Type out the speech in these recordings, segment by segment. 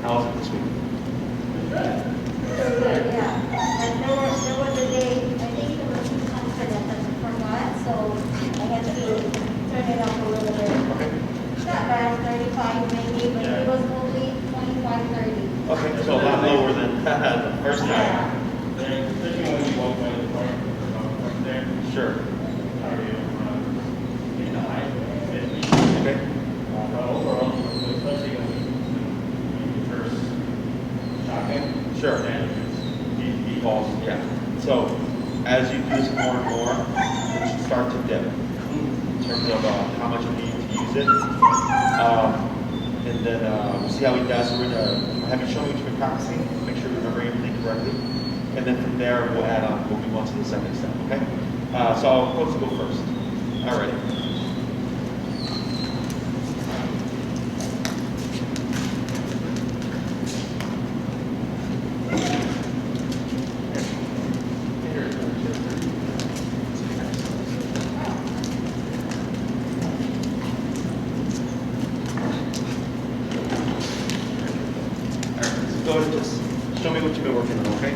How was it this week? Yeah. And there was a day, I think there was some confidence that I forgot, so I had to turn it up a little bit. Okay. It's not bad, 35 maybe, but it was only 25, 30. Okay, so a lot lower than the first time. Yeah. Especially when you walk by the park there. Sure. In the high, 50. Okay. But overall, especially when you first shocking. Sure. And He falls, yeah. So as you do this more and more, it should start to dip in terms of how much you need to use it. And then we'll see how he does. We're gonna have you show me what you've been practicing, make sure you remember everything correctly. And then from there, we'll add on, we'll move on to the second step, okay? So I'll supposed to go first. All right. Go ahead and just show me what you've been working on, okay?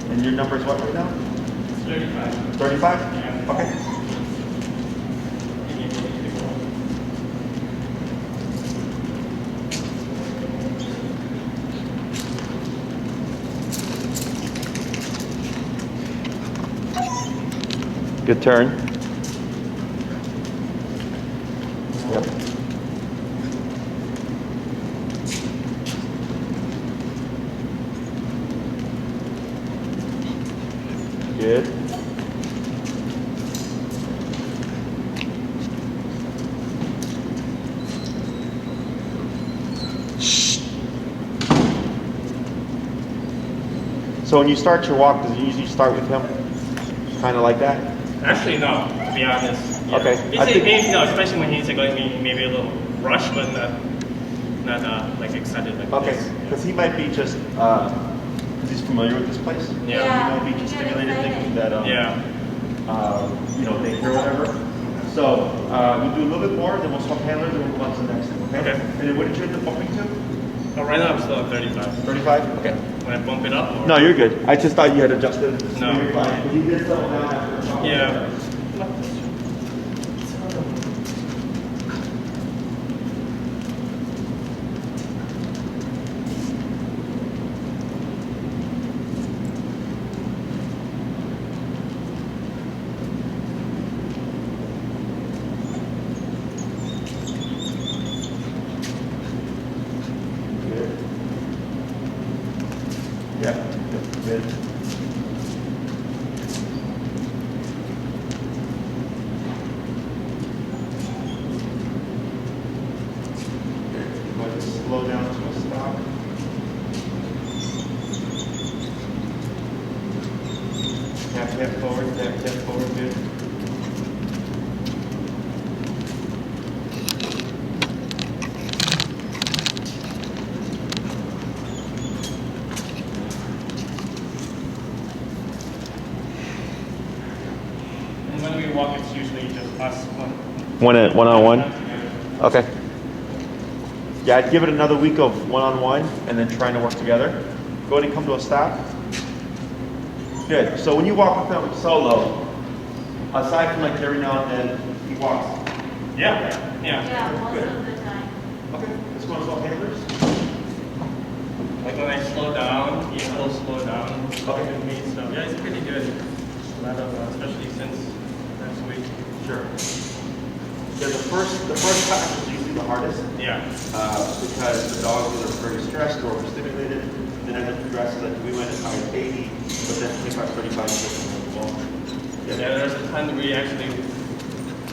And your number is what right now? 35. 35? Yeah. Okay. Good turn. Yep. Good. So when you start your walk, does it usually start with him? Kind of like that? Actually, no, to be honest. Yeah. Okay. Maybe, no, especially when he's going maybe a little rush, but not like excited like Okay, this. because he might be just, because he's familiar with this place. Yeah. He might be just stimulated thinking that, you know, daycare or whatever. So we'll do a little bit more, then we'll swap handlers, and we'll move on to the next thing, okay? Okay. And then what did you end up bumping to? Oh, right now I'm still at 35. 35? Okay. When I bump it up? Or? No, you're good. I just thought you had adjusted. No. You're fine. You did settle down after. Yeah. Good. Yeah. Good. Go ahead and slow down to a stop. Tap forward, tap forward, good. And when we walk, it's usually just us One-on-one? Okay. Yeah, I'd give it another week of one-on-one and then trying to work together. Go ahead and come to a stop. Good. So when you walk with him solo, aside from like every now and then, he walks. Yeah. Yeah, most of the time. Okay. Let's go to swap handlers. Like when I slow down, he will slow down Okay. with me. So yeah, it's pretty good. A lot of, especially since last week. Sure. Yeah, the first class is usually the hardest Yeah. because the dogs are very stressed or overstimulated. Then as it progresses, like we went as high as 80, but then 25, 35 is well. Yeah, there's a time that we actually,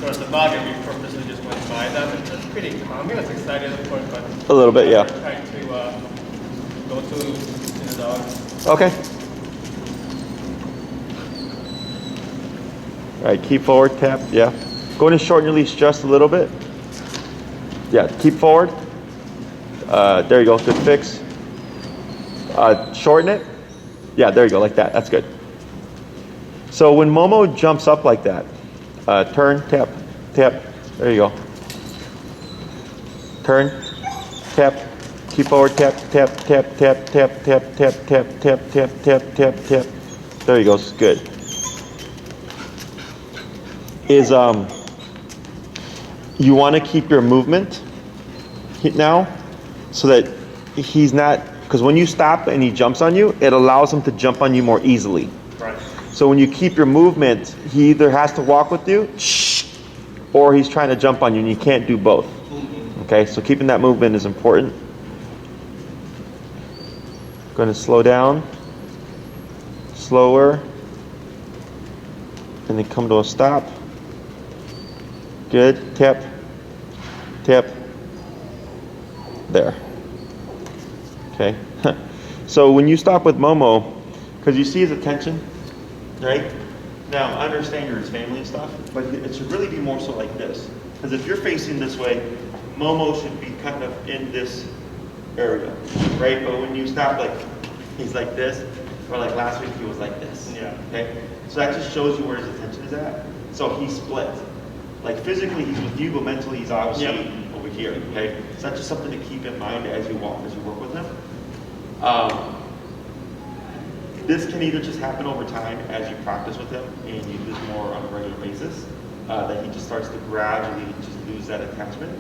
there was a dog and we purposely just went by them. And it's pretty calm. He was excited, of course, but A little bit, yeah. trying to go to the dog. Okay. All right, keep forward, tap, yeah. Go ahead and shorten your leash just a little bit. Yeah, keep forward. There you go, good fix. Shorten it. Yeah, there you go, like that, that's good. So when Momo jumps up like that, turn, tap, tap, there you go. Turn, tap, keep forward, tap, tap, tap, tap, tap, tap, tap, tap, tap, tap, tap, tap, tap. There you go, good. You want to keep your movement now so that he's not, because when you stop and he jumps on you, it allows him to jump on you more easily. Right. So when you keep your movement, he either has to walk with you or he's trying to jump on you, and you can't do both. Okay, so keeping that movement is important. Going to slow down, slower, and then come to a stop. Good, tap, tap, there. Okay, so when you stop with Momo, because you see his attention, right? Now, I understand you're his family and stuff, but it should really be more so like this. Because if you're facing this way, Momo should be kind of in this area, right? But when you stop, like, he's like this, or like last week he was like this. Yeah. Okay? So that just shows you where his attention is at. So he's split. Like physically he's with you, but mentally he's obviously over here, okay? So that's just something to keep in mind as you work with him. This can either just happen over time as you practice with him and you do this more on a regular basis, that he just starts to gradually just lose that attachment.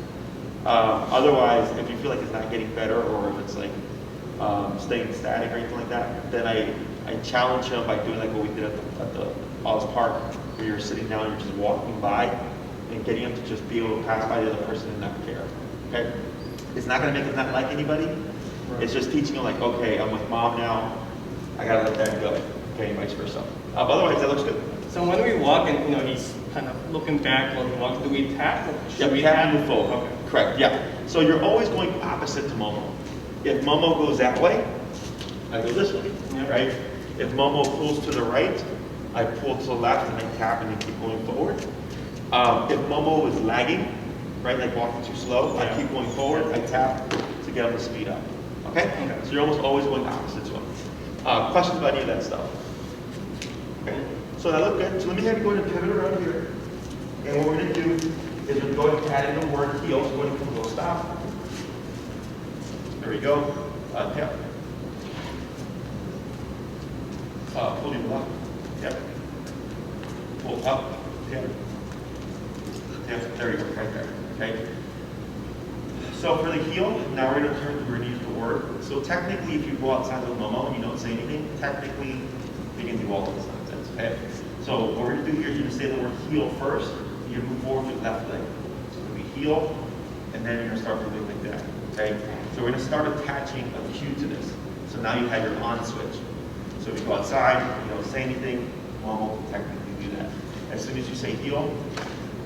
Otherwise, if you feel like it's not getting better or if it's like staying static or anything like that, then I challenge him by doing like what we did at the Oz Park, where you're sitting down and you're just walking by and getting him to just be able to pass by the other person and not care. Okay? It's not going to make him not like anybody. Right. It's just teaching him like, okay, I'm with mom now. I gotta let that go. Okay, and vice versa. Otherwise, that looks good. So when we walk and he's kind of looking back while we walk, do we tap? Yeah, we tap and move forward. Okay. Correct. Yeah. So you're always going opposite to Momo. If Momo goes that way, I go this way. Yeah. Right. If Momo pulls to the right, I pull to the left and I tap and then keep going forward. If Momo is lagging, right, like walking too slow, I keep going forward. I tap to get him to speed up. Okay. So you're almost always going opposite to him. Questions about any of that stuff? Okay, so that looked good. So let me have you go ahead and pivot around here. And what we're going to do is we're going to add in the word heel. So we're going to come to a stop. There we go. Tap. Pull to the left. Tap. Pull up. Tap. Tap. There you go. Right there. Okay. So for the heel, now we're going to use the word. So technically, if you go outside with Momo and you don't say anything, technically, you can do all of this nonsense, okay? So what we're going to do here is you're going to say the word heel first. You're going to move forward with your left leg. So it's going to be heel, and then you're going to start moving like that, okay? So we're going to start attaching a cue to this. So now you have your on switch. So if you go outside, you don't say anything, Momo can technically do that. As soon as you say heel,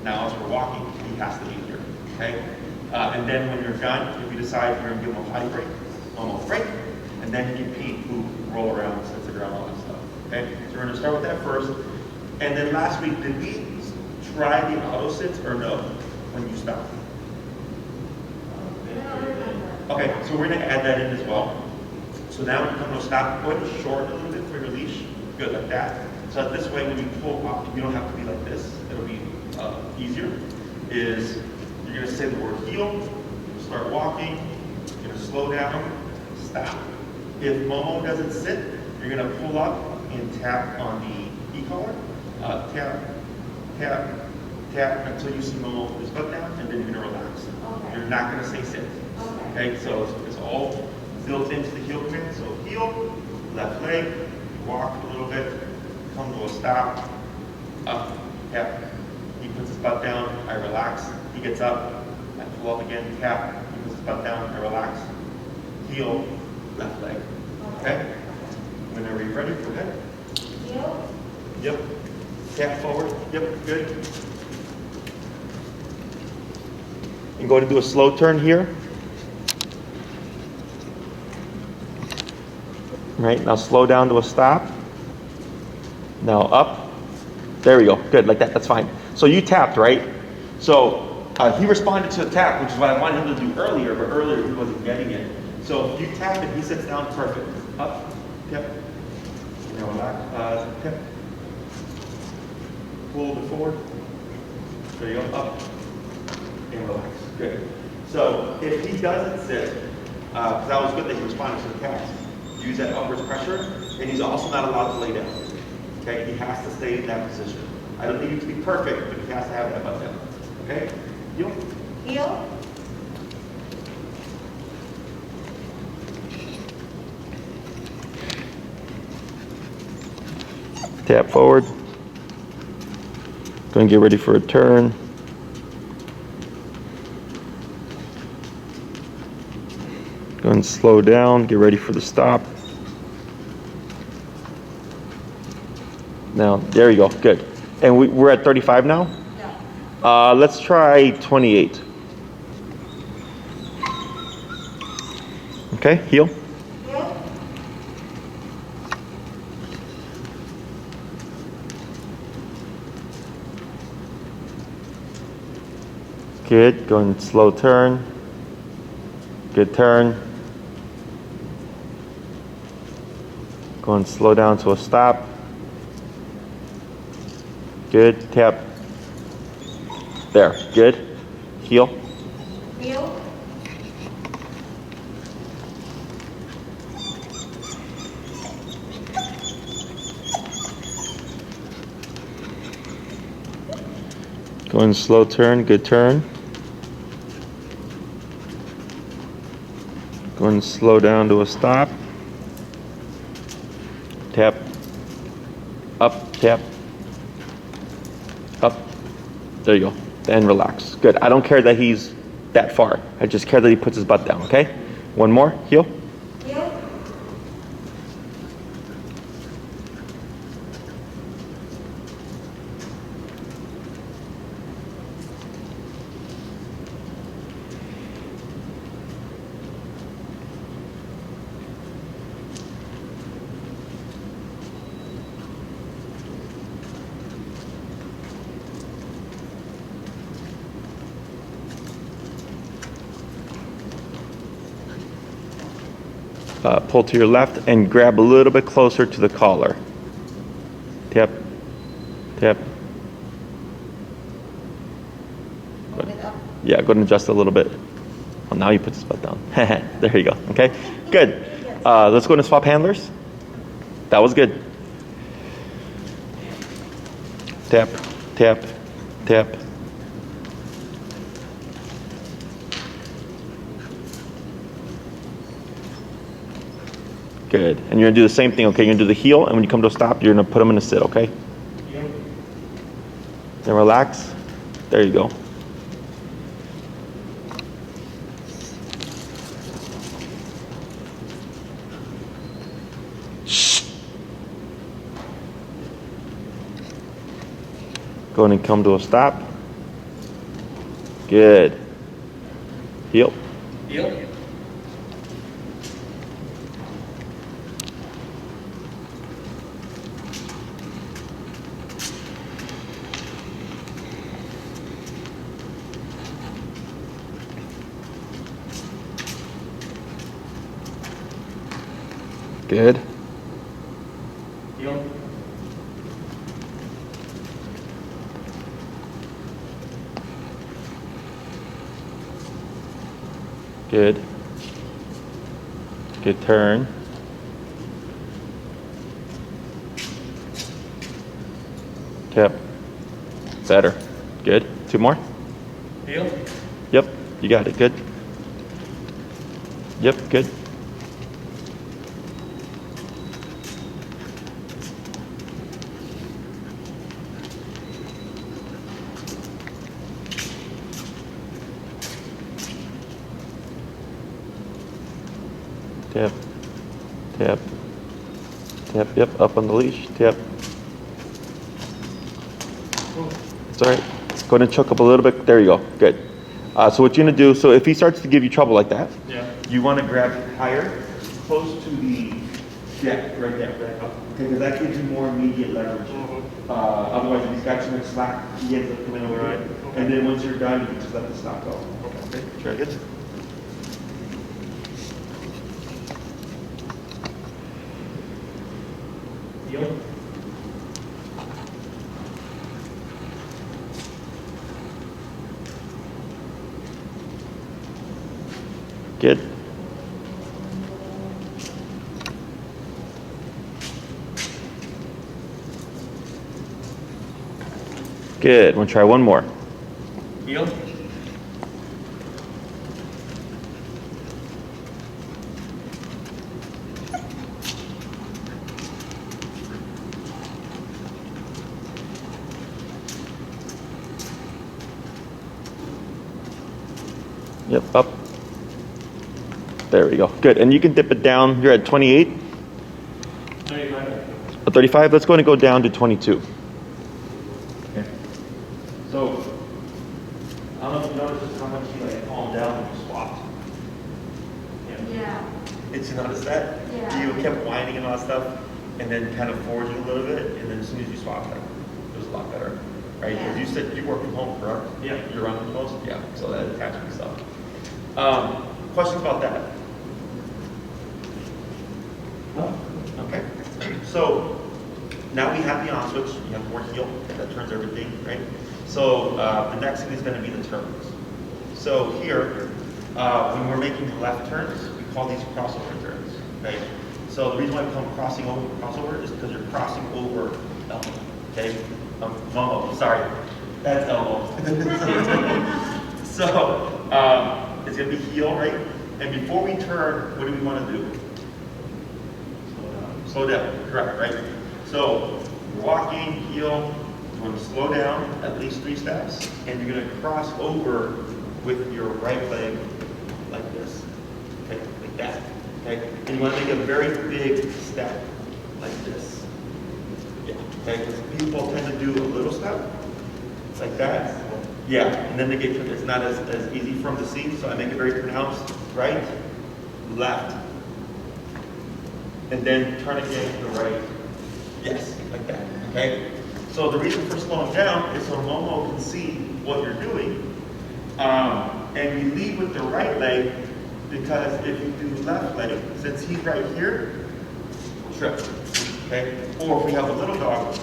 now as we're walking, he has to be here, okay? And then when you're done, if you decide you're going to give him a potty break, almost break, and then you can pee, poop, roll around, sit the ground, all that stuff. Okay? So we're going to start with that first. And then last week, did we try the auto sits or no when you stop? Okay, so we're going to add that in as well. So now when you come to a stop, go ahead and shorten a little bit for your leash. Good, like that. So that this way, when you pull up, you don't have to be like this. It'll be easier. You're going to say the word heel, start walking, you're going to slow down, stop. If Momo doesn't sit, you're going to pull up and tap on the e-collar. Tap, tap, tap until you see Momo put his butt down, and then you're going to relax. Okay. You're not going to say sit. Okay, so it's all built into the heel command. So heel, left leg, walk a little bit, come to a stop, up, tap. He puts his butt down, I relax. He gets up, I pull up again, tap, he puts his butt down, I relax. Heel, left leg. Okay? Whenever you're ready, go ahead. Heel. Yep. Tap forward. Yep, good. And go to do a slow turn here. Right, now slow down to a stop. Now up. There we go. Good, like that, that's fine. So you tapped, right? So he responded to the tap, which is what I wanted him to do earlier, but earlier he wasn't getting it. So if you tap it, he sits down perfect. Up, tap, now relax, tap. Pull it forward. There you go, up, and relax. Good. So if he doesn't sit, because that was good that he responded to the task, use that upwards pressure, and he's also not allowed to lay down. Okay, he has to stay in that position. I don't need him to be perfect, but he has to have that butt down. Okay? Heel. Heel. Tap forward. Going to get ready for a turn. Go and slow down, get ready for the stop. Now, there you go, good. And we're at 35 now? Yeah. Let's try 28. Okay, heel. Heel. Good, go and slow turn. Good turn. Go and slow down to a stop. Good, tap. There, good. Heel. Heel. Go and slow turn, good turn. Go and slow down to a stop. Tap. Up, tap. Up. There you go. And relax. Good. I don't care that he's that far. I just care that he puts his butt down, okay? One more. Heel. Heel. Pull to your left and grab a little bit closer to the collar. Tap. Tap. Hold it up. Yeah, go and adjust a little bit. Well, now you put his butt down. There you go. Okay, good. Let's go into swap handlers. That was good. Tap, tap, tap. Good. And you're gonna do the same thing, okay? You're gonna do the heel, and when you come to a stop, you're gonna put them in a sit, okay? Heel. Then relax. There you go. Go ahead and come to a stop. Good. Heel. Heel. Good. Heel. Good. Good turn. Tap. Better. Good. Two more. Heel. Yep. You got it. Good. Yep. Good. Tap, tap, tap, yep, up on the leash, tap. It's all right. Go ahead and choke up a little bit. There you go. Good. So what you're gonna do, so if he starts to give you trouble like that, Yeah. you wanna grab higher, close to the, yeah, right there. Okay, because that gives you more immediate leverage. Otherwise, if he's got too much slack, he ends up coming over. Right. Here. And then once you're done, you can just let the stop go. Okay, very good. Heel. Good. Good. We'll try one more. Heel. Yep, up. There we go. Good. And you can dip it down. You're at 28? 35. 35? Let's go and go down to 22. Okay. So, I don't know if you noticed just how much he like calmed down when you swapped. Yeah. Did you notice that? Yeah. You kept whining and all that stuff, and then kind of forging a little bit, and then as soon as you swapped it was a lot better. Right? Because you said you work from home, correct? Yeah. You're around the most? Yeah. So that attachment stuff. Questions about that? No? Okay. So now we have the on switch. You have more heel. That turns everything, right? So the next thing is going to be the turns. So here, when we're making left turns, we call these crossover turns, okay? So the reason why we call them crossover is because you're crossing over elbow, okay? Momo, sorry, that's elbow. So it's going to be heel, right? And before we turn, what do we want to do? Slow down, correct, right? So you're walking, heel, you're going to slow down at least 3 steps, and you're going to cross over with your right leg like this, okay, like that, okay? And you want to make a very big step like this, yeah, okay? Because people tend to do a little step like that, yeah, and then they get, it's not as easy for them to see, so I make it very pronounced, right, left, and then turn again to the right, yes, like that, okay? So the reason for slowing down is so Momo can see what you're doing. And we lead with the right leg because if you do left leg, since he's right here, trip, okay? Or if we have a little dog,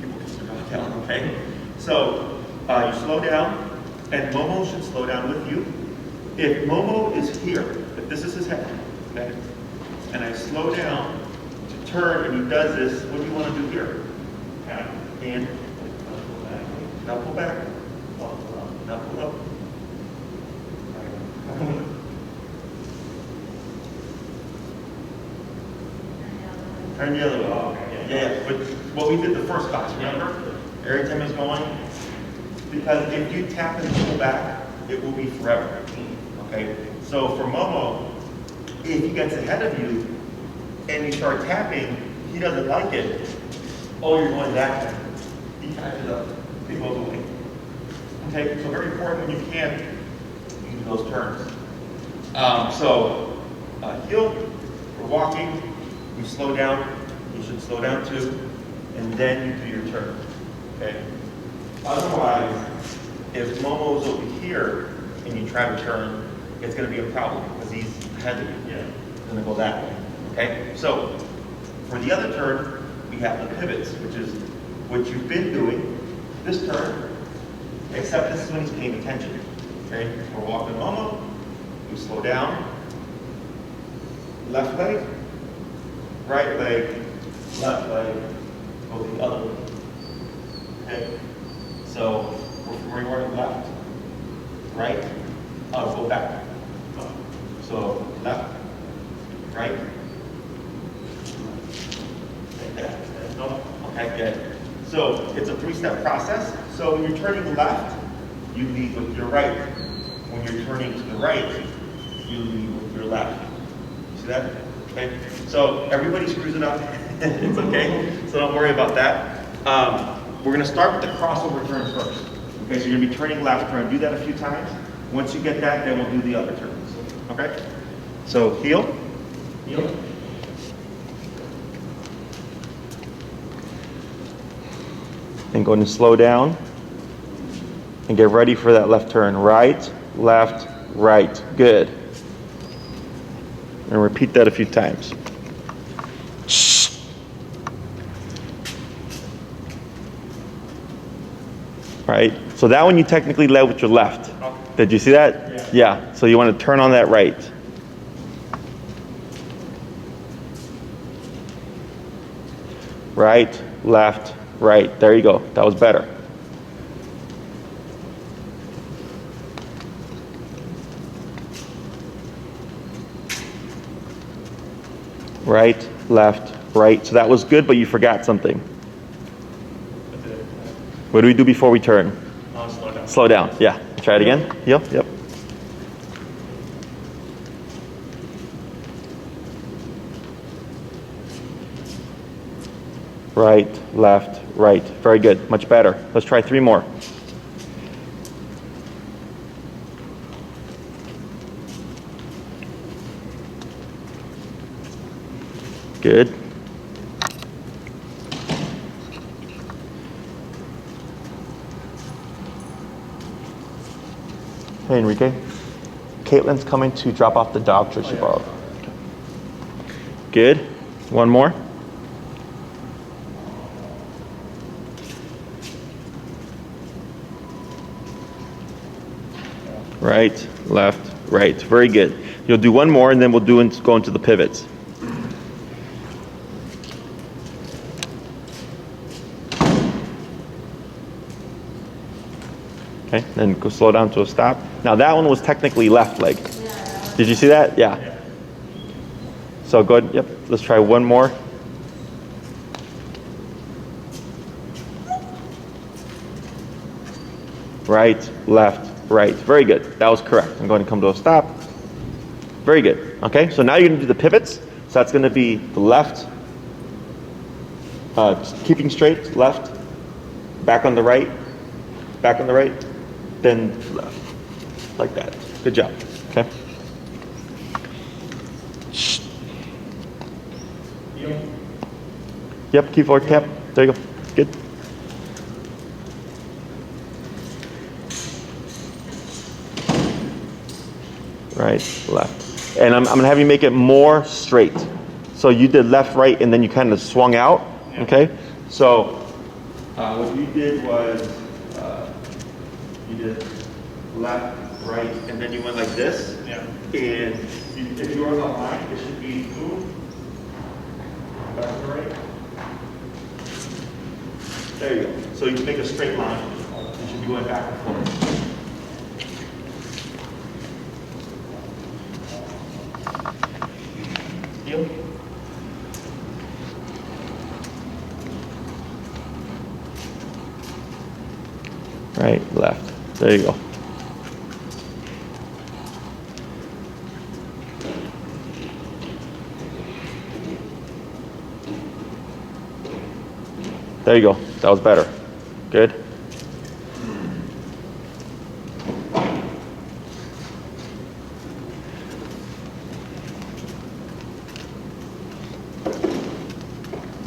people can slow down, okay? So you slow down, and Momo should slow down with you. If Momo is here, if this is his head, okay? And I slow down to turn, and he does this, what do you want to do here? And now pull back. Now pull up. Turn the other way. Yeah, but what we did the first class, remember? Every time it's going. Because if you tap and pull back, it will be forever. Okay? So for Momo, if he gets ahead of you and you start tapping, he doesn't like it. Oh, you're going that way. He catches up. He goes away. Okay, so very important when you can use those turns. Heel, we're walking, we slow down, you should slow down too, and then you do your turn. Okay? Otherwise, if Momo's over here and you try to turn, it's going to be a problem because he's ahead of you. Yeah. He's going to go that way. Okay? So, for the other turn, we have the pivots, which is what you've been doing this turn, except this is when he's paying attention. Okay? We're walking Momo, we slow down, left leg, right leg, left leg, go the other way. Okay? So we're going left, right, go back. So left, right, like that. Okay, good. So it's a 3-step process. So when you're turning left, you lead with your right. When you're turning to the right, you lead with your left. See that? Okay. So everybody screws it up. It's okay. So don't worry about that. We're going to start with the crossover turns first. Okay, so you're going to be turning left. We're going to do that a few times. Once you get that, then we'll do the other turns. Okay? So heel. Heel. And going to slow down. and get ready for that left turn. Right, left, right. Good. And repeat that a few times. Right? So that one you technically led with your left. Did you see that? Yeah. So you want to turn on that right. Right, left, right. There you go. That was better. Right, left, right. So that was good, but you forgot something. What do we do before we turn? Slow down. Slow down. Yeah. Try it again. Yep. Right, left, right. Very good. Much better. Let's try 3 more. Good. Hey, Enrique. Caitlin's coming to drop off the dog treat she borrowed. Good. 1 more. Right, left, right. Very good. You'll do 1 more, and then we'll go into the pivots. Okay, then go slow down to a stop. Now that one was technically left leg. Did you see that? Yeah. So go ahead. Yep. Let's try 1 more. Right, left, right. Very good. That was correct. I'm going to come to a stop. Very good. Okay, so now you're going to do the pivots. So that's going to be the left, keeping straight, left, back on the right, then left, like that. Good job. Okay. Yep, keep forward, tap. There you go. Good. Right, left. And I'm going to have you make it more straight. So you did left, right, and then you kind of swung out. Okay? So what you did was you did left, right, and then you went like this. Yeah. And if you are on the line, it should be boom, back to the right. There you go. So you can make a straight line. You should be going back and forth. Deal? Right, left. There you go. There you go. That was better. Good.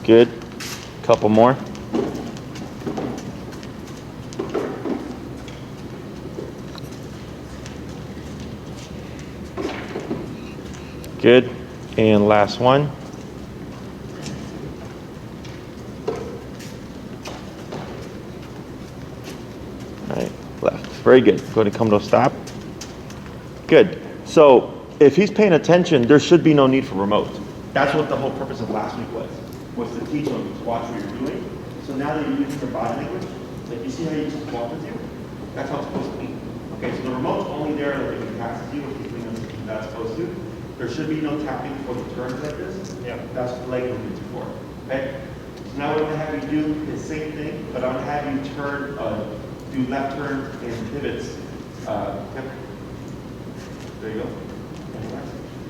Good. Couple more. Good. And last one. Right, left. Very good. Going to come to a stop. Good. So if he's paying attention, there should be no need for remote. That's what the whole purpose of last week was to teach him to watch what you're doing. So now that you're using your body language, like you see how you just walk with you? That's how it's supposed to be. Okay, so the remote's only there like if he passes you or keeping them that's supposed to. There should be no tapping for the turns like this. Yeah. That's what the leg movements are for. Okay? So now what I'm gonna have you do is the same thing, but I'm gonna have you turn, do left turn and pivots. Yep. There you go.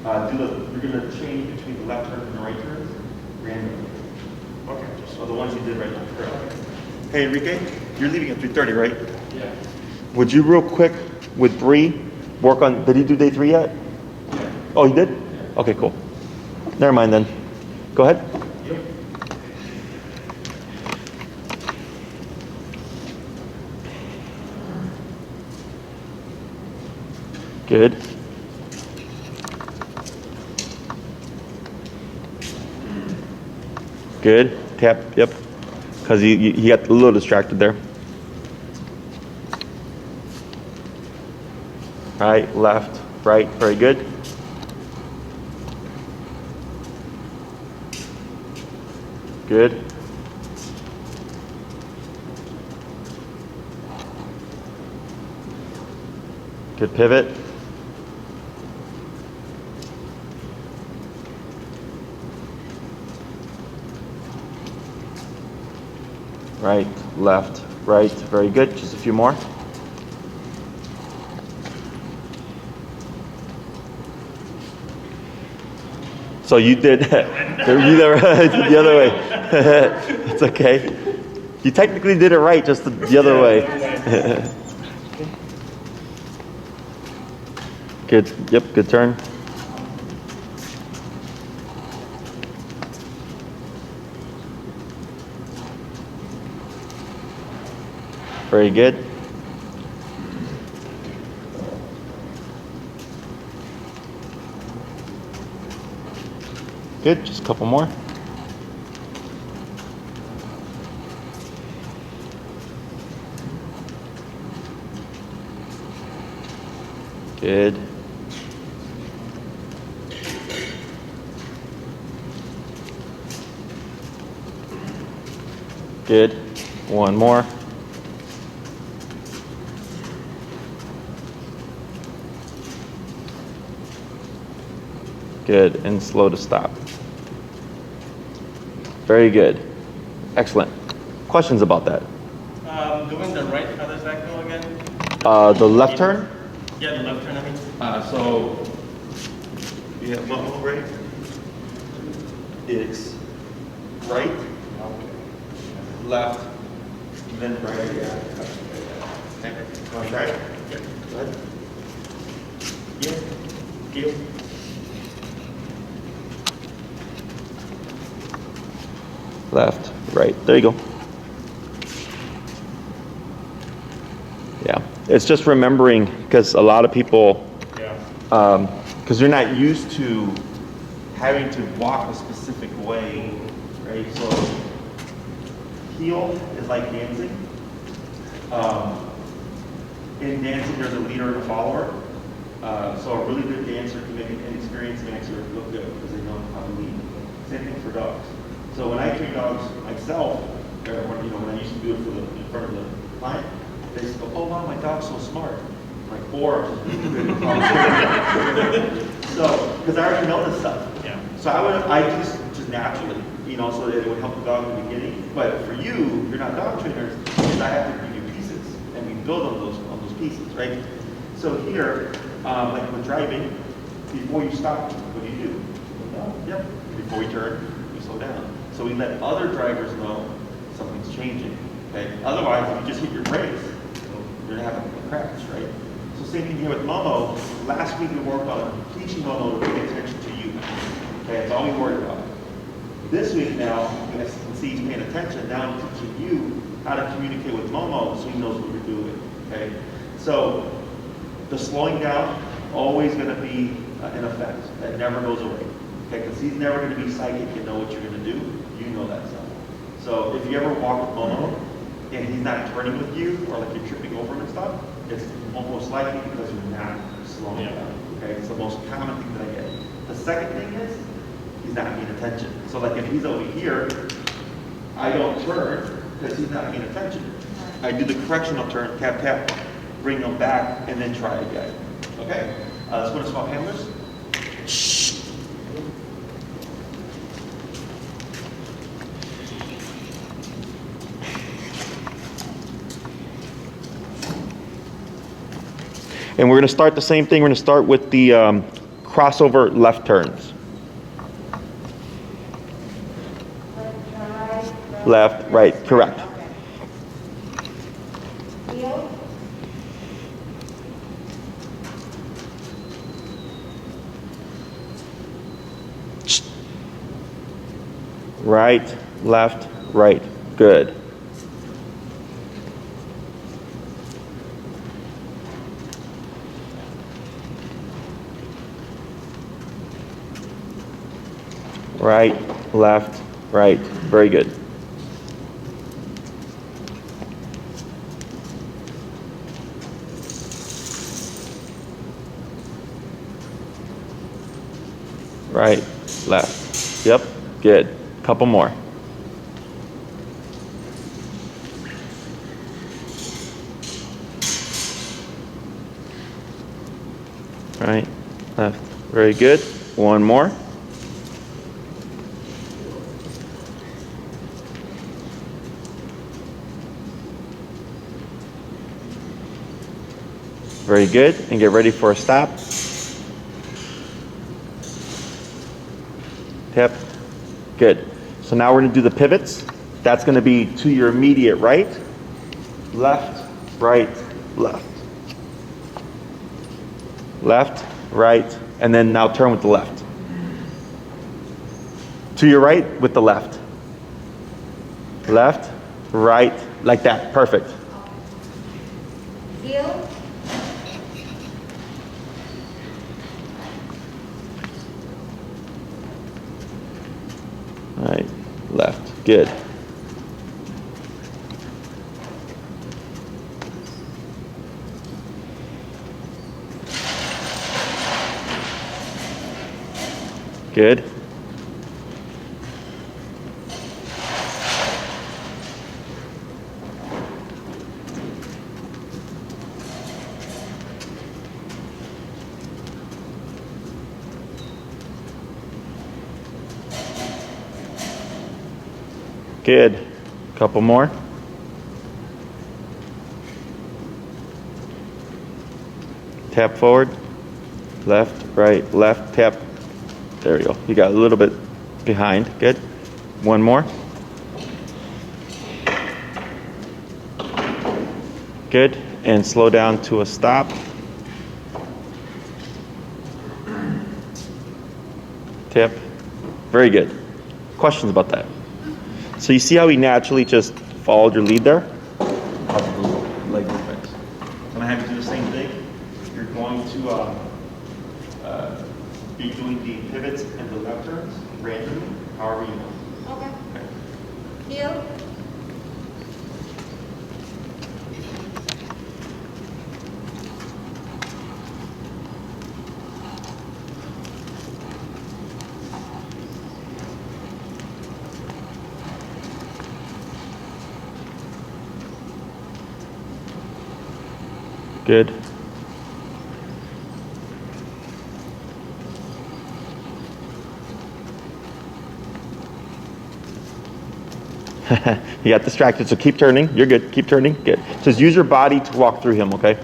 You're gonna change between the left turn and the right turns randomly. Okay. So the ones you did right now. Correct. Hey Enrique, you're leaving at 3:30, right? Yeah. Would you real quick with Bree work on? Did he do day 3 yet? Yeah. Oh, he did? Yeah. Okay, cool. Never mind then. Go ahead. Yep. Good. Good. Tap. Yep. Because he got a little distracted there. Right, left, right. Very good. Good. Good pivot. Right, left, right. Very good. Just a few more. So you did the other way. It's okay. You technically did it right, just the other way. Good. Yep. Good turn. Very good. Good, just a couple more. Good. Good. One more. Good, and slow to stop. Very good. Excellent. Questions about that? Doing the right, how does that go again? The left turn? Yeah, the left turn, I mean. So you have Momo, right? It's right, left, then right. Okay. Want to try it? Yeah. Go ahead. Yeah. Heel. Left, right. There you go. Yeah. It's just remembering, because a lot of people, because you're not used to having to walk a specific way, right? So heel is like dancing. In dancing, there's a leader and a follower. So a really good dancer can make an inexperienced dancer look good because they know how to lead. Same thing for dogs. So when I train dogs myself, or when I used to do it in front of the client, they just go, "Oh wow, my dog's so smart." I'm like, or just really good. So because I already know this stuff. Yeah. So I just naturally, so that it would help the dog in the beginning. But for you, you're not dog trainers. I have to give you pieces, and we build on those pieces, right? So here, like with driving, before you stop, what do? Yep. Before we turn, we slow down. So we let other drivers know something's changing. Okay. Otherwise, if you just hit your brakes, you're gonna have a crash, right? So same thing here with Momo. Last week we worked on teaching Momo to pay attention to you. Okay, that's all we worried about. This week now, you can see he's paying attention. Now I'm teaching you how to communicate with Momo so he knows what you're doing. Okay. So the slowing down always going to be an effect that never goes away. Okay, because he's never going to be psychic and know what you're going to do. You know that stuff. So if you ever walk with Momo and he's not turning with you, or like you're tripping over him and stuff, it's almost likely because you're not slowing down. Okay, it's the most common thing that I get. The second thing is he's not paying attention. So like if he's over here, I don't turn because he's not paying attention. I do the correctional turn, tap, tap, bring him back, and then try again. Okay? Let's go to swap handlers. And we're going to start the same thing. We're going to start with the crossover left turns. Left, right, correct. Heel. Right, left, right. Good. right, left, right. Very good. Right, left. Yep, good. Couple more. Right, left. Very good. One more. Very good. And get ready for a stop. Tap. Good. So now we're going to do the pivots. That's going to be to your immediate right, left, right, left. Left, right, and then now turn with the left. To your right with the left. Left, right, like that. Perfect. Heel. Right, left. Good. Good. Good. Couple more. Tap forward. Left, right, left, tap. There we go. You got a little bit behind. Good. One more. Good. And slow down to a stop. Tip. Very good. Questions about that? So you see how he naturally just followed your lead there? Leg movements. I'm gonna have you do the same thing. You're going to be doing the pivots and the left turns randomly, however you want. Okay. Heel. Good. You got distracted, so keep turning. You're good. Keep turning. Good. Just use your body to walk through him, okay?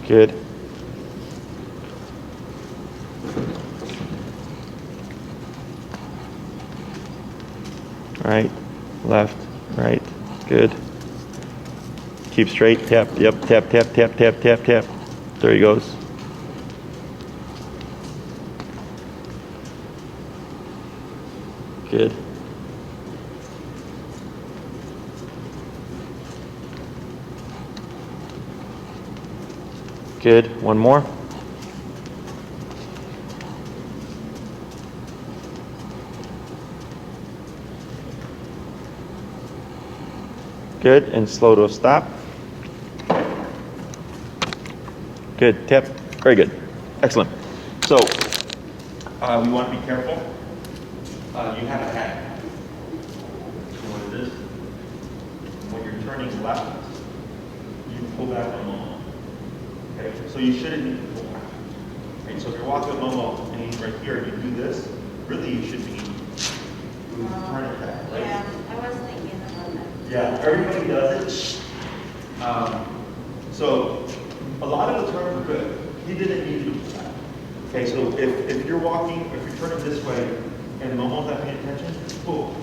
Good. Right, left, right. Good. Keep straight. Tap. Yep. Tap, tap, tap, tap, tap, tap. There he goes. Good. Good. One more. Good. And slow to a stop. Good. Tap. Very good. Excellent. So we want to be careful. You have a hat. What it is. When you're turning left, you pull back on Momo. Okay. So you shouldn't need to pull back. Right. So if you're walking with Momo and he's right here, and you do this. Really, you should be turning back. Right? Yeah, I was thinking about that. Yeah, everybody does it. So a lot of the turns are good. He didn't need to do that. Okay, so if you're walking, if you're turning this way, and Momo's not paying attention, boom,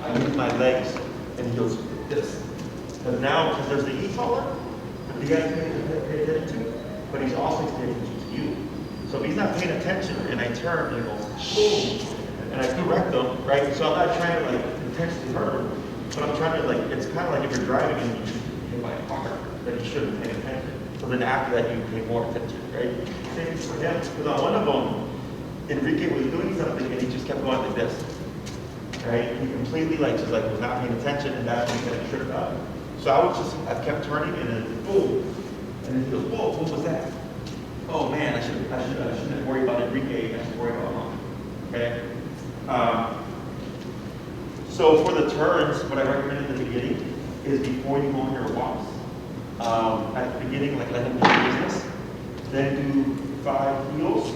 I use my legs, and he goes this. Because now, because there's the e-collar, that you guys pay attention to, but he's also paying attention to you. So if he's not paying attention, and I turn, and it goes boom, and I correct them, right? So I'm not trying to intentionally hurt him. But I'm trying to it's kind of like if you're driving and you hit by a car, that he shouldn't pay attention. So then after that, you pay more attention, right? Same thing for him, because on one of them, Enrique was doing something and he just kept going like this, right? He completely just was not paying attention, and that's when he kind of tripped up. So I kept turning, and then boom, and then he goes, whoa, what was that? Oh man, I shouldn't worry about Enrique, I should worry about Mom. Okay? So for the turns, what I recommend in the beginning is before you go on your walks. At the beginning, let him do business. Then do 5 heels.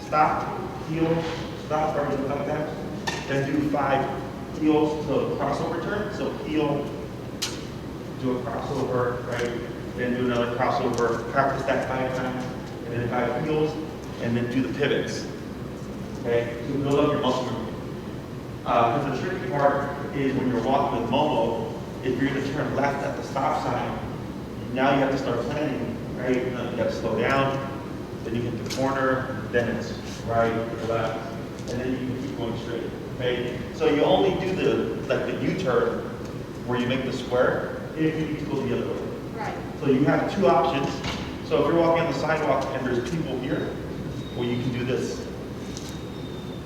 Stop, heel, stop, or anything like that. Then do 5 heels to crossover turn. So heel, do a crossover, right? Then do another crossover. Practice that 5 times, and then 5 heels, and then do the pivots. Okay, to build up your muscle memory. Because the tricky part is when you're walking with Momo, if you're going to turn left at the stop sign, now you have to start planning, right? You have to slow down, then you hit the corner, then it's right, left, and then you can keep going straight. Okay, so you only do the U-turn where you make the square if you need to go the other way. Right. So you have 2 options. So if you're walking on the sidewalk and there's people here, well, you can do this.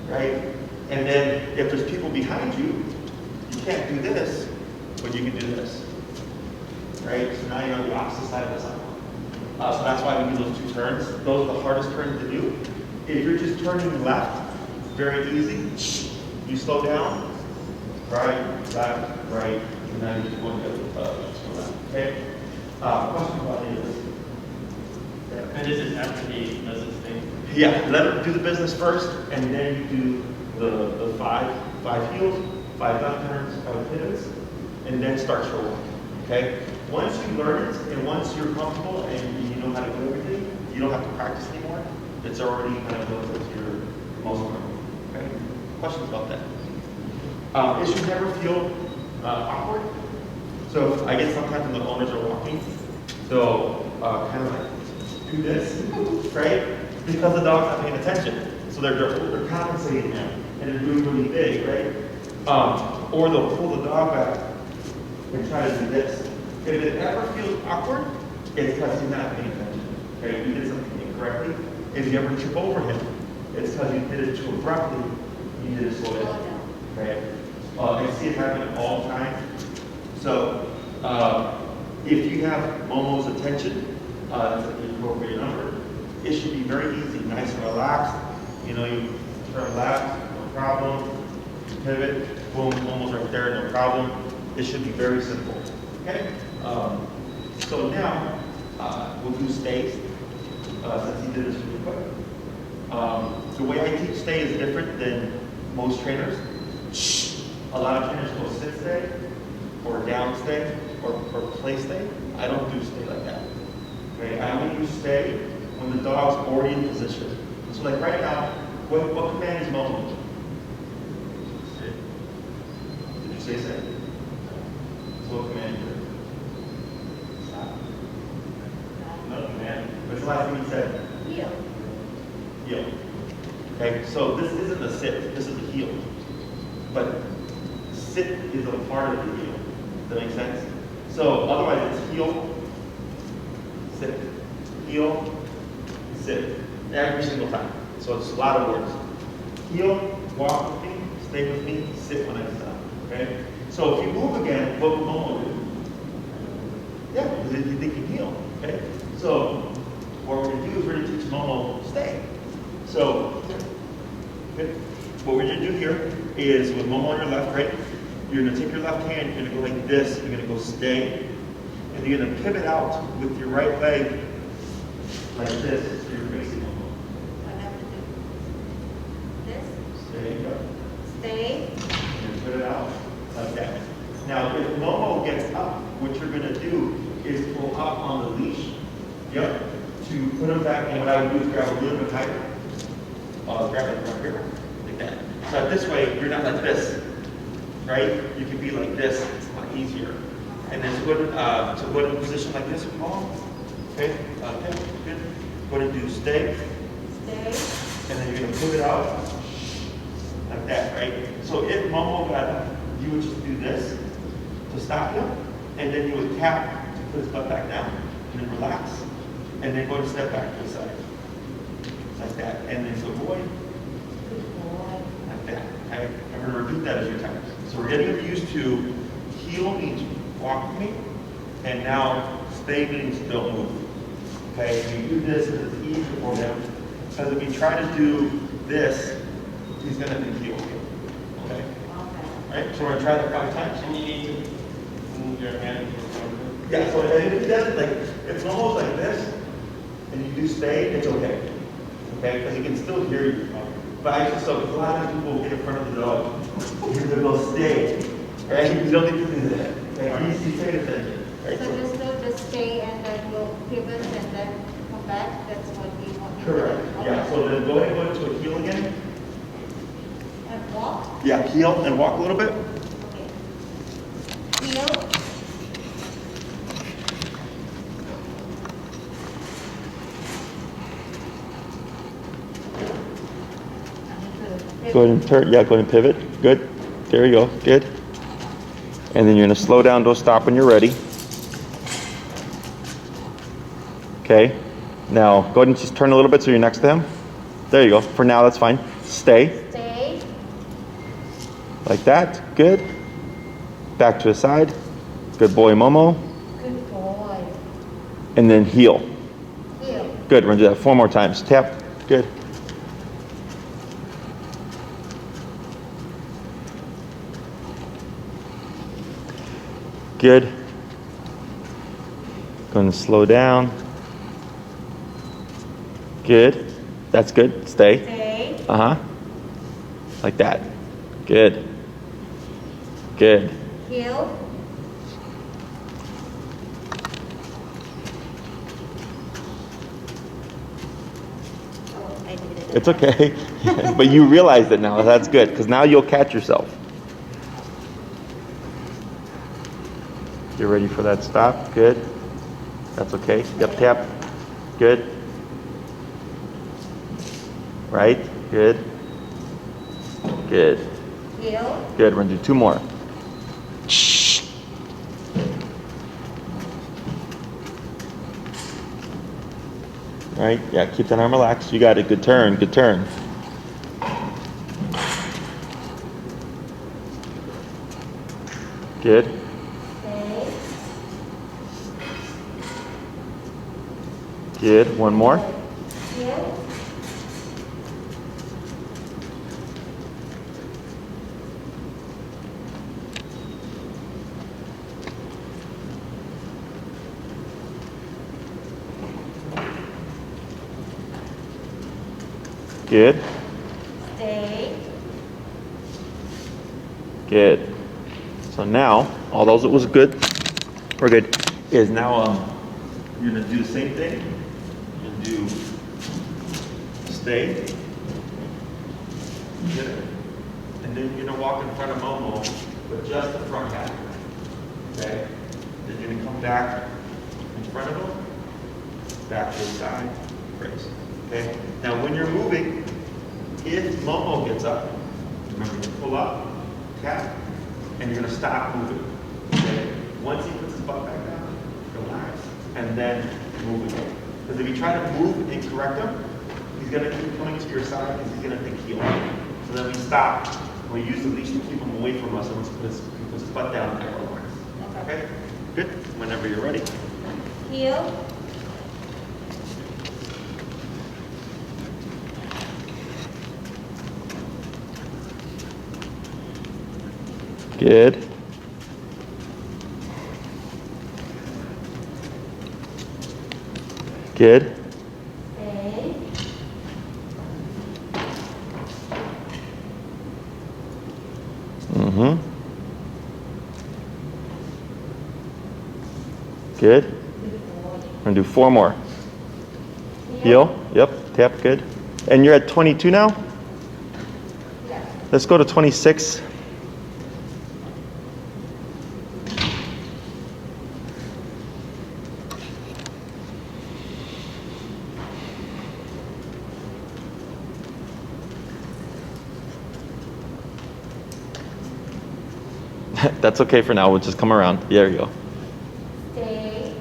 Right? And then if there's people behind you, you can't do this, but you can do this. Right? So now you're on the opposite side of the sidewalk. So that's why we do those 2 turns. Those are the hardest turns to do. If you're just turning left, very easy. You slow down, right, left, right, and then you just go left. Okay? Question about any of this? And this is after he does his thing. Yeah, let him do the business first, and then you do the 5 heels, 5 left turns, 5 pivots, and then start your walk. Okay? Once you learn it, and once you're comfortable and you know how to do everything, you don't have to practice anymore. It's already kind of built into your muscle memory. Okay? Questions about that? It should never feel awkward. So I get sometimes when the owners are walking, they'll kind of do this, right? Because the dog's not paying attention. So they're compensating now, and they're doing really big, right? Or they'll pull the dog back and try to do this. If it ever feels awkward, it's because he's not paying attention. Okay, you did something incorrectly. If you ever trip over him, it's because you did it too abruptly. You need to slow down. Okay? I see it happen all the time. So if you have Momo's attention, that's the appropriate number. It should be very easy, nice and relaxed. You know, you turn left, no problem. Pivot, boom, Momo's right there, no problem. It should be very simple. Okay? So now we'll do stays. Since he did this really quick. The way I teach stay is different than most trainers. A lot of trainers go sit stay, or down stay, or play stay. I don't do stay like that. Okay? I only do stay when the dog's already in position. So like right now, what command is Momo? Sit. Did you say sit? So what command is it? Stop. No command. What's the last thing he said? Heel. Heel. Okay, so this isn't a sit, this is a heel. But sit is a part of the heel. Does that make sense? So otherwise it's heel, sit, heel, sit. Every single time. So it's a lot of words. Heel, walk with me, stay with me, sit when I stop. Okay? So if you move again, what would Momo do? Yeah, because they can heel. Okay? So what we're going to do is we're going to teach Momo stay. So okay, what we're going to do here is with Momo on your left, right? You're going to take your left hand, you're going to go like this, you're going to go stay, and you're going to pivot out with your right leg like this, so you're facing Momo. I have to do this. Stay, go. Stay. And put it out like that. Now, if Momo gets up, what you're going to do is pull up on the leash. Yep. To put him back, and what I would do is grab a little bit higher. Grab it right here, like that. So this way, you're not like this, right? You can be like this. It's a lot easier. And then to put in a position like this with Momo. Okay. Okay. Good. Go ahead and do stay. Stay. And then you're going to pivot out like that, right? So if Momo got up, you would just do this to stop him, and then you would tap to Put his butt back down, and then relax. And then go to step back to the side. Like that. And then good boy. Good boy. Like that. Okay? I'm going to repeat that a few times. So we're getting used to heel means walk with me, and now stay means don't move. Okay? We do this and it's easier for him. Because if we try to do this, he's going to think heel. Okay? Okay. Right? So we're going to try that 5 times. And you need to move your hand forward. Yeah, so if he does it like, it's almost like this, and you do stay, it's okay. Okay? Because he can still hear you. But I just, so a lot of people get in front of the dog, they go stay. Right? You don't need to do that. Okay? Easy pay attention. Right? So just do the stay and then we'll pivot and then come back. That's what we want. Correct. Yeah, so then go ahead and go into a heel again. And walk. Yeah, heel and walk a little bit. Okay. Heel. Go ahead and turn, yeah, go ahead and pivot. Good. There you go. Good. And then you're going to slow down, don't stop when you're ready. Okay. Now, go ahead and just turn a little bit so you're next to him. There you go. For now, that's fine. Stay. Stay. Like that. Good. Back to his side. Good boy, Momo. Good boy. And then heel. Heel. Good. We're going to do that 4 more times. Tap. Good. Good. Going to slow down. Good. That's good. Stay. Stay. Uh-huh. Like that. Good. Good. Heel. Oh, I did it. It's okay. But you realize it now. That's good, because now you'll catch yourself. You're ready for that stop. Good. That's okay. Yep, tap. Good. Right. Good. Good. Heel. Good. We're going to do 2 more. Right. Yeah, keep that arm relaxed. You got it. Good turn. Good turn. Good. Stay. Good. One more. Heel. Good. Stay. Good. So now, all those that was good, we're good. Is now you're gonna do the same thing. You're gonna do stay. Good. And then you're gonna walk in front of Momo with just the front half. Okay. Then you're gonna come back in front of him, back to the side, raise. Okay. Now when you're moving, if Momo gets up, remember to pull up, tap, and you're gonna stop moving. Okay? Once he puts his butt back down, relax, and then move again. Because if you try to move and correct him, he's gonna keep coming to your side because he's gonna think heel. So then we stop, we use the leash to keep him away from us, and once he puts his butt down, and relax. Okay? Good. Whenever you're ready. Heel. Good. Good. Stay. Mm-hmm. Good. We're gonna do 4 more. Heel. Yep. Tap. Good. And you're at 22 now? Yeah. Let's go to 26. That's okay for now. We'll just come around. There you go. Stay.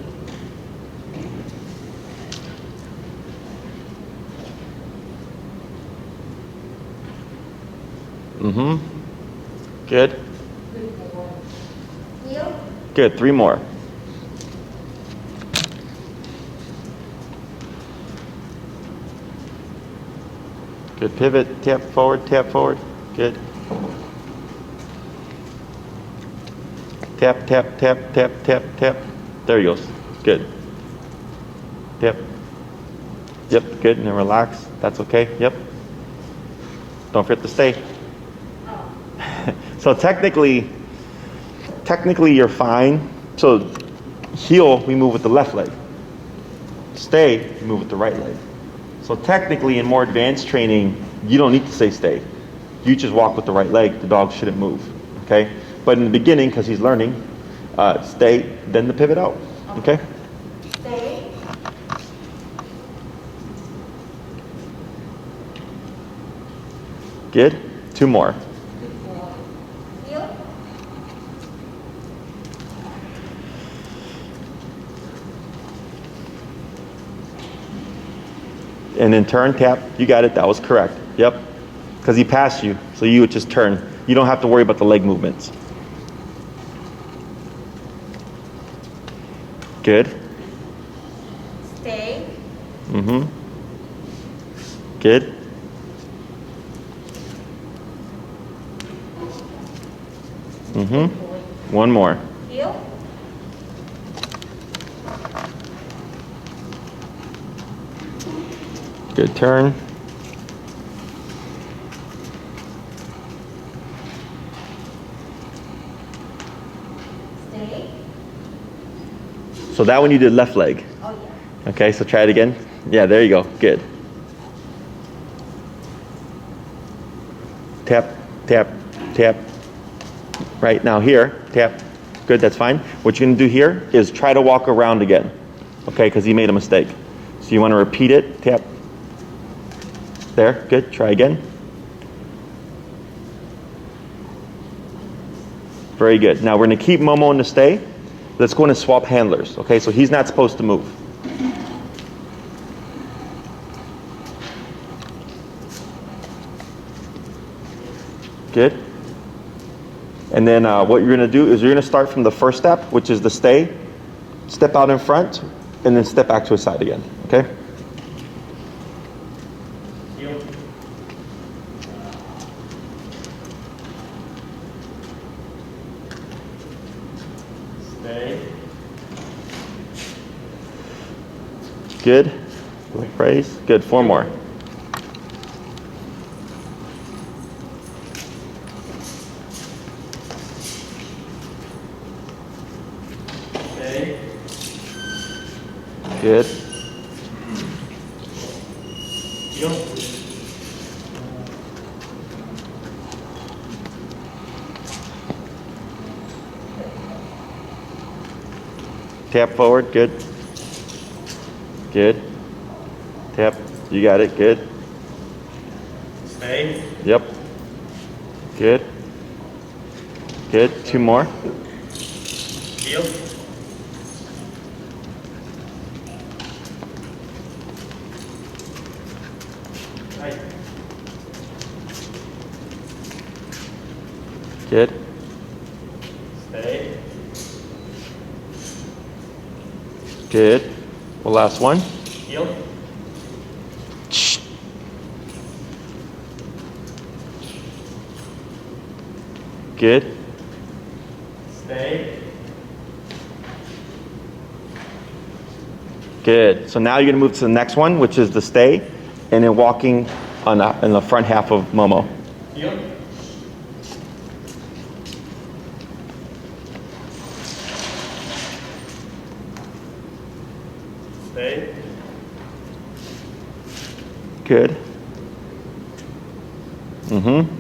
Mm-hmm. Good. Heel. Good. 3 more. Good. Pivot. Tap forward. Tap forward. Good. Tap, tap, tap, tap, tap, tap. There he goes. Good. Tap. Yep. Good. And then relax. That's okay. Yep. Don't forget to stay. So technically you're fine. So heel, we move with the left leg. Stay, we move with the right leg. So technically in more advanced training, you don't need to say stay. You just walk with the right leg. The dog shouldn't move. Okay? But in the beginning, because he's learning, stay, then the pivot out. Okay? Stay. Good. 2 more. Heel. And then turn, tap. You got it. That was correct. Yep. Because he passed you, so you would just turn. You don't have to worry about the leg movements. Good. Stay. Mm-hmm. Good. Mm-hmm. 1 more. Heel. Good turn. Stay. So that one you did left leg. Oh yeah. Okay, so try it again. Yeah, there you go. Good. Tap, tap, tap. Right now here, tap. Good, that's fine. What you're gonna do here is try to walk around again. Okay, because he made a mistake. So you want to repeat it. Tap. There, good. Try again. Very good. Now we're gonna keep Momo in the stay. Let's go in and swap handlers. Okay, so he's not supposed to move. Good. And then what you're going to do is you're going to start from the first step, which is the stay, step out in front, and then step back to his side again. Okay? Heel. Stay. Good. Praise. Good. 4 more. Stay. Good. Heel. Tap forward. Good. Good. Tap. You got it. Good. Stay. Yep. Good. Good. 2 more. Heel. Tight. Good. Stay. Good. Well, last one. Heel. Good. Stay. Good. So now you're going to move to the next one, which is the stay, and then walking on in the front half of Momo. Heel. Stay. Good. Mm-hmm.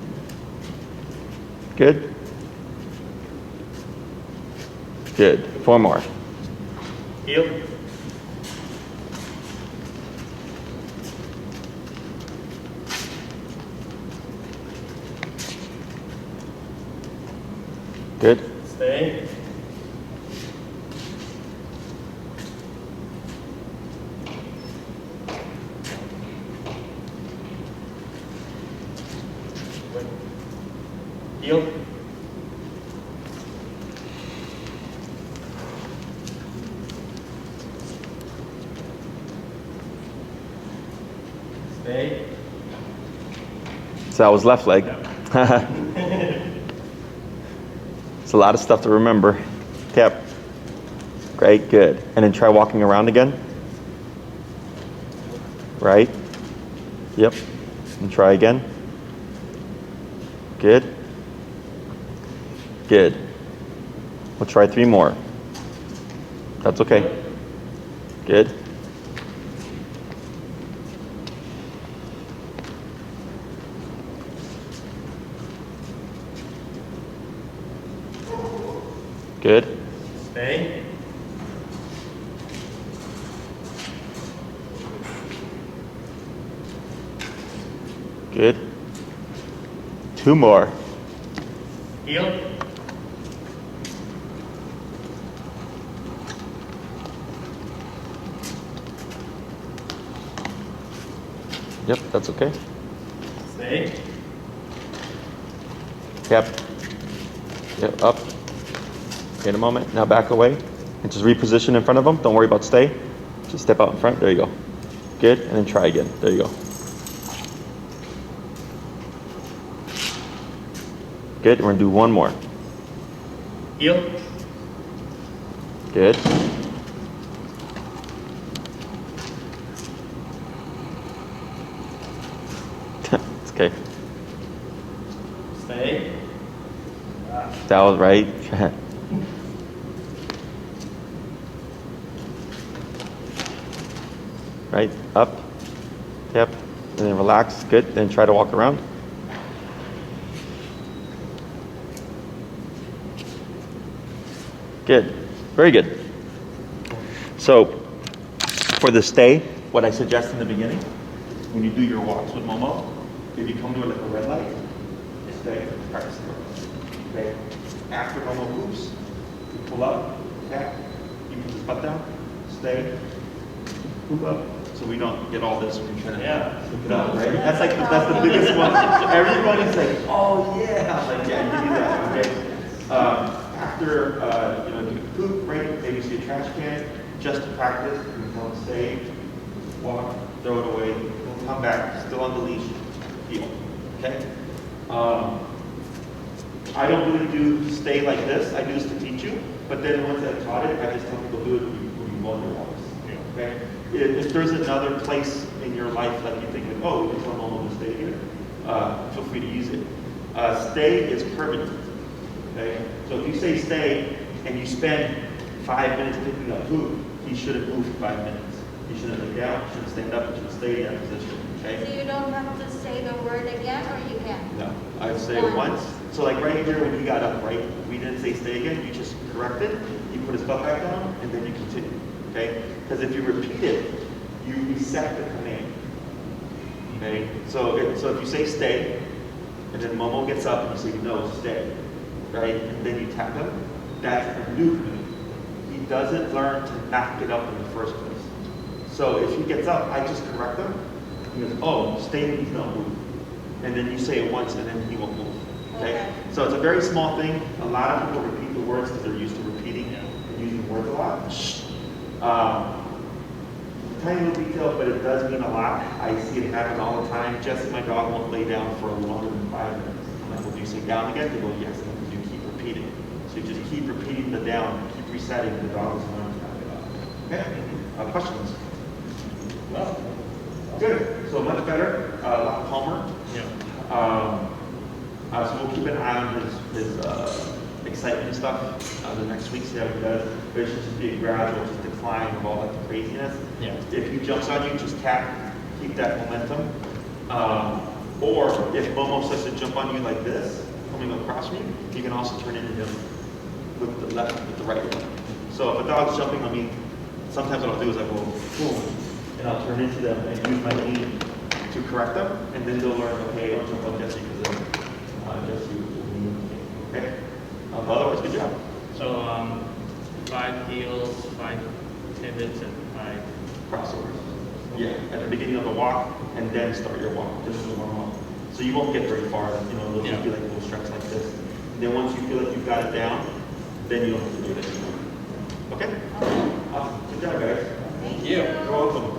Good. Good. 4 more. Heel. Good. Stay. Heel. Stay. So that was left leg. It's a lot of stuff to remember. Tap. Great, good. And then try walking around again. Right. Yep. And try again. Good. Good. We'll try 3 more. That's okay. Good. Good. Stay. Good. 2 more. Heel. Yep, that's okay. Stay. Yep. Yep, up. In a moment. Now back away. And just reposition in front of them. Don't worry about stay. Just step out in front. There you go. Good. And then try again. There you go. Good. We're going to do 1 more. Heel. Good. It's okay. Stay. That was right. Right. Up. Yep. And then relax. Good. Then try to walk around. Good. Very good. So for the stay, what I suggest in the beginning, when you do your walks with Momo, if you come to like a red light, stay, practice it. Okay? After Momo moves, you pull up, tap, you put his butt down, stay, move up. So we don't get all this when you're trying to look it up, right? That's like that's the biggest one. Everybody's like, oh yeah, I'm like, yeah, give me that, okay? After you poop, right? Maybe see a trash can, just to practice. You can tell them stay, walk, throw it away, come back, still on the leash, heel. Okay? I don't really do stay like this. I do this to teach you. But then once I've taught it, I just tell people do it when you go on your walks. Okay? If there's another place in your life that you think, like, oh, we just want Momo to stay here, feel free to use it. Stay is permanent. Okay? So if you say stay and you spend 5 minutes picking up poop, he shouldn't move for 5 minutes. He shouldn't lay down, he shouldn't stand up, he should stay in that position. Okay? So you don't have to say the word again, or you can? No, I say it once. So like right here when he got up, right, we didn't say stay again, you just corrected, you put his butt back down, and then you continue. Okay? Because if you repeat it, you reset the command. Okay? So if you say stay, and then Momo gets up and you say no, stay, right? And then you tap him, that's a new command. He doesn't learn to not get up in the first place. So if he gets up, I just correct him. He goes, oh, stay means don't move. And then you say it once and then he won't move. Okay? So it's a very small thing. A lot of people repeat the words because they're used to repeating and using words a lot. Tiny little detail, but it does mean a lot. I see it happen all the time. Jesse, my dog, won't lay down for longer than 5 minutes. I'm like, well, do you say down again? They go, yes. And you keep repeating. So you just keep repeating the down, keep resetting, the dog is learning to tap it up. Okay? Questions? Well, Good. So much better, a lot calmer. yeah. So we'll keep an eye on his excitement and stuff the next week, see how he does. But it should just be a gradual just decline of all that craziness. Yeah. If he jumps on you, just tap, keep that momentum. Or if Momo starts to jump on you like this, coming across me, you can also turn into him with the left, with the right leg. So if a dog's jumping on me, sometimes what I'll do is I go boom, and I'll turn into them and use my knee to correct them, and then they'll learn, okay, don't jump on Jesse because Jesse will be okay. Otherwise, good job. So 5 heels, 5 pivots, and 5 Crossovers. Yeah, at the beginning of the walk, and then start your walk. This is the warm up. So you won't get very far, you know, it'll just be like a little stretch like this. And then once you feel like you've got it down, then you don't have to do it anymore. Okay? Awesome. Good job, guys. Thank you. You're welcome.